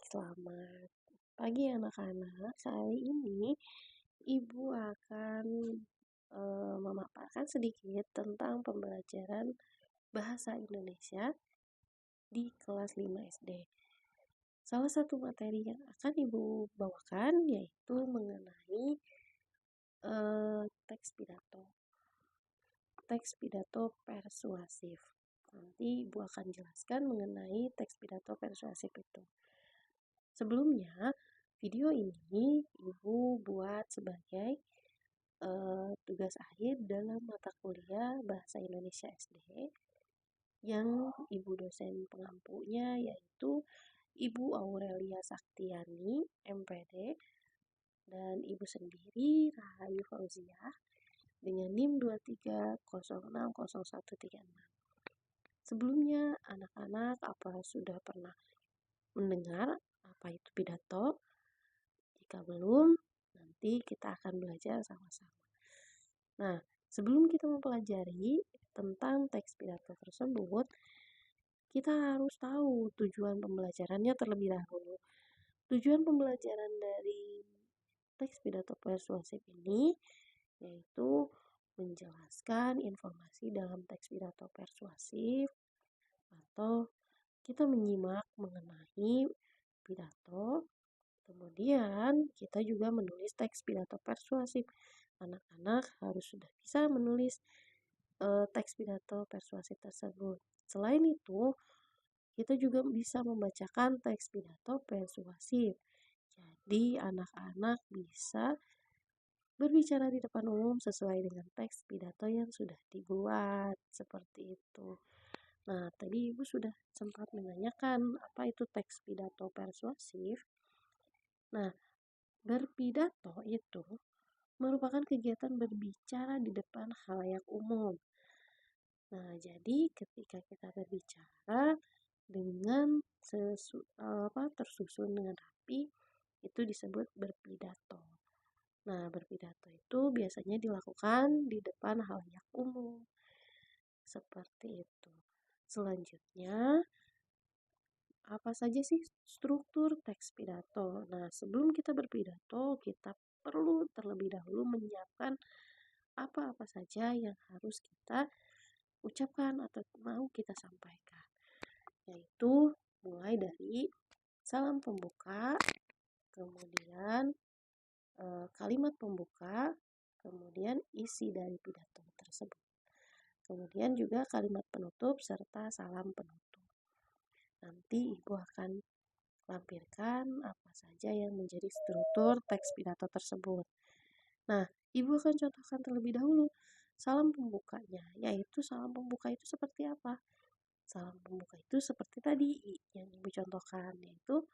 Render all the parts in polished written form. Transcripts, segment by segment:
Selamat pagi anak-anak. Kali ini Ibu akan memaparkan sedikit tentang pembelajaran bahasa Indonesia di kelas 5 SD. Salah satu materi yang akan Ibu bawakan yaitu mengenai teks pidato. Teks pidato persuasif. Nanti Ibu akan jelaskan mengenai teks pidato persuasif itu. Sebelumnya, video ini Ibu buat sebagai tugas akhir dalam mata kuliah Bahasa Indonesia SD yang Ibu dosen pengampunya yaitu Ibu Aurelia Saktiani, MPD, dan Ibu sendiri Rahayu Fauziah dengan NIM 23060136. Sebelumnya, anak-anak apa sudah pernah mendengar apa itu pidato? Jika belum, nanti kita akan belajar sama-sama. Nah, sebelum kita mempelajari tentang teks pidato tersebut, kita harus tahu tujuan pembelajarannya terlebih dahulu. Tujuan pembelajaran dari teks pidato persuasif ini yaitu menjelaskan informasi dalam teks pidato persuasif atau kita menyimak mengenai pidato. Kemudian kita juga menulis teks pidato persuasif. Anak-anak harus sudah bisa menulis teks pidato persuasif tersebut. Selain itu, kita juga bisa membacakan teks pidato persuasif. Jadi anak-anak bisa berbicara di depan umum sesuai dengan teks pidato yang sudah dibuat. Seperti itu. Nah, tadi Ibu sudah sempat menanyakan apa itu teks pidato persuasif. Nah, berpidato itu merupakan kegiatan berbicara di depan khalayak umum. Nah, jadi ketika kita berbicara dengan tersusun dengan rapi, itu disebut berpidato. Nah, berpidato itu biasanya dilakukan di depan khalayak umum. Seperti itu. Selanjutnya, apa saja sih struktur teks pidato? Nah, sebelum kita berpidato, kita perlu terlebih dahulu menyiapkan apa-apa saja yang harus kita ucapkan atau mau kita sampaikan. Yaitu mulai dari salam pembuka, kemudian kalimat pembuka, kemudian isi dari pidato tersebut. Kemudian juga kalimat penutup serta salam penutup. Nanti Ibu akan lampirkan apa saja yang menjadi struktur teks pidato tersebut. Nah, Ibu akan contohkan terlebih dahulu salam pembukanya, yaitu salam pembuka itu seperti apa? Salam pembuka itu seperti tadi yang Ibu contohkan, yaitu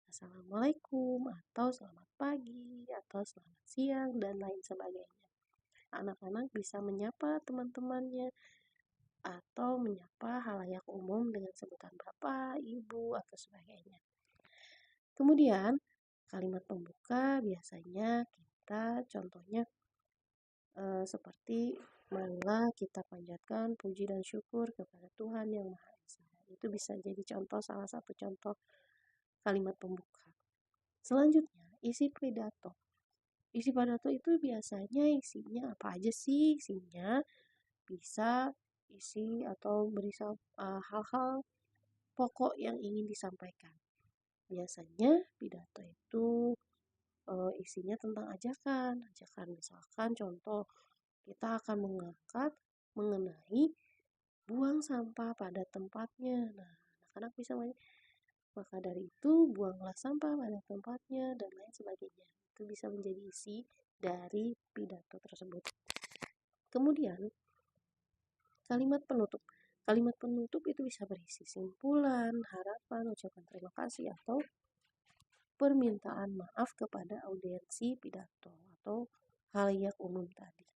Assalamualaikum atau selamat pagi atau selamat siang dan lain sebagainya. Anak-anak bisa menyapa teman-temannya atau menyapa halayak umum dengan sebutan Bapak, Ibu, atau sebagainya. Kemudian, kalimat pembuka biasanya kita contohnya seperti marilah kita panjatkan puji dan syukur kepada Tuhan Yang Maha Esa. Itu bisa jadi contoh, salah satu contoh kalimat pembuka. Selanjutnya, isi pidato. Isi pidato itu biasanya isinya apa aja sih? Isinya bisa isi atau berisi hal-hal pokok yang ingin disampaikan. Biasanya pidato itu isinya tentang ajakan. Misalkan contoh, kita akan mengangkat mengenai buang sampah pada tempatnya. Nah, anak-anak bisa maka dari itu buanglah sampah pada tempatnya dan lain sebagainya. Itu bisa menjadi isi dari pidato tersebut. Kemudian kalimat penutup. Kalimat penutup itu bisa berisi simpulan, harapan, ucapan terima kasih atau permintaan maaf kepada audiensi pidato atau khalayak umum tadi.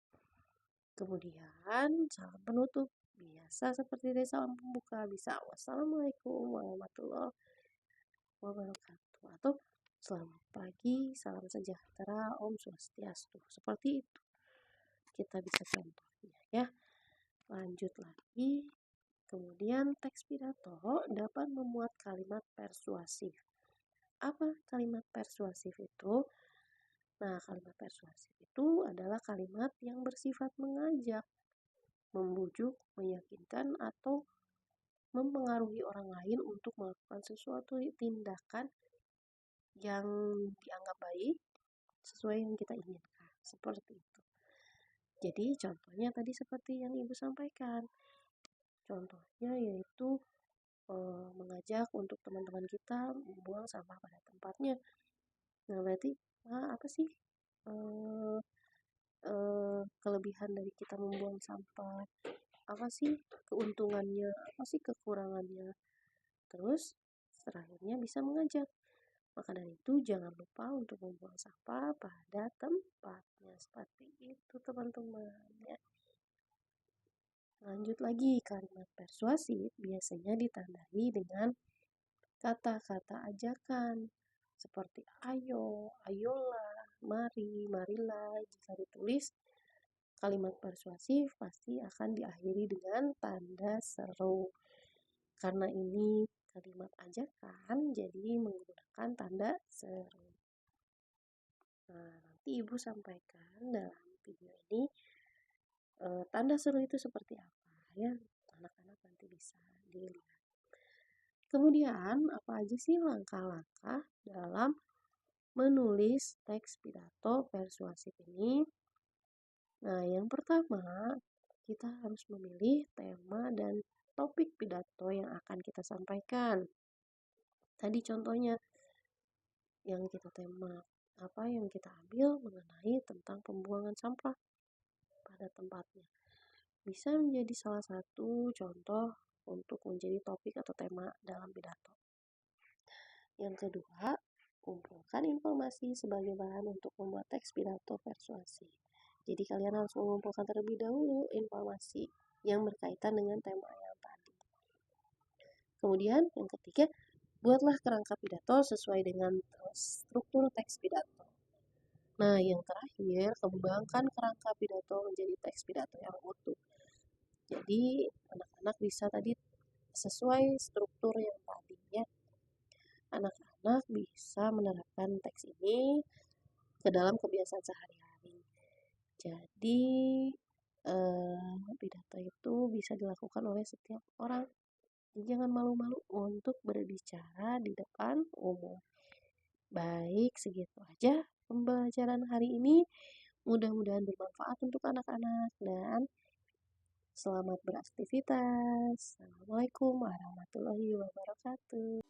Kemudian salam penutup biasa seperti dari salam pembuka, bisa wassalamualaikum warahmatullahi wabarakatuh atau selamat pagi, salam sejahtera, Om Swastiastu. Seperti itu kita bisa contohnya ya. Lanjut lagi. Kemudian teks pidato dapat memuat kalimat persuasif Apa kalimat persuasif itu? Nah, kalimat persuasif itu adalah kalimat yang bersifat mengajak, membujuk, meyakinkan, atau mempengaruhi orang lain untuk melakukan sesuatu tindakan yang dianggap baik sesuai yang kita inginkan. Seperti itu. Jadi contohnya tadi seperti yang Ibu sampaikan. Contohnya yaitu mengajak untuk teman-teman kita membuang sampah pada tempatnya. Nah, berarti apa sih eh, kelebihan dari kita membuang sampah? Apa sih keuntungannya? Apa sih kekurangannya? Terus terakhirnya bisa mengajak. Maka dari itu jangan lupa untuk membuang sampah pada tempatnya. Seperti itu teman-teman ya. Lanjut lagi, kalimat persuasif biasanya ditandai dengan kata-kata ajakan seperti ayo, ayolah, mari, marilah. Jika ditulis kalimat persuasif pasti akan diakhiri dengan tanda seru. Karena ini kalimat ajakan, jadi menggunakan tanda seru. Nah, nanti Ibu sampaikan dalam video ini tanda seru itu seperti apa ya. Anak-anak nanti bisa dilihat. Kemudian, apa aja sih langkah-langkah dalam menulis teks pidato persuasif ini? Nah, yang pertama, kita harus memilih tema dan topik pidato yang akan kita sampaikan. Tadi contohnya yang kita yang kita ambil mengenai tentang pembuangan sampah pada tempatnya. Bisa menjadi salah satu contoh untuk menjadi topik atau tema dalam pidato. Yang kedua, kumpulkan informasi sebagai bahan untuk membuat teks pidato persuasi. Jadi kalian harus mengumpulkan terlebih dahulu informasi yang berkaitan dengan tema yang tadi. Kemudian yang ketiga, buatlah kerangka pidato sesuai dengan struktur teks pidato. Nah, yang terakhir, kembangkan kerangka pidato menjadi teks pidato yang utuh. Jadi, anak-anak bisa tadi sesuai struktur yang tadi ya. Anak-anak bisa menerapkan teks ini ke dalam kebiasaan sehari-hari. Jadi, pidato itu bisa dilakukan oleh setiap orang. Jangan malu-malu untuk berbicara di depan umum. Baik, segitu aja pembelajaran hari ini. Mudah-mudahan bermanfaat untuk anak-anak dan selamat beraktivitas. Assalamualaikum warahmatullahi wabarakatuh.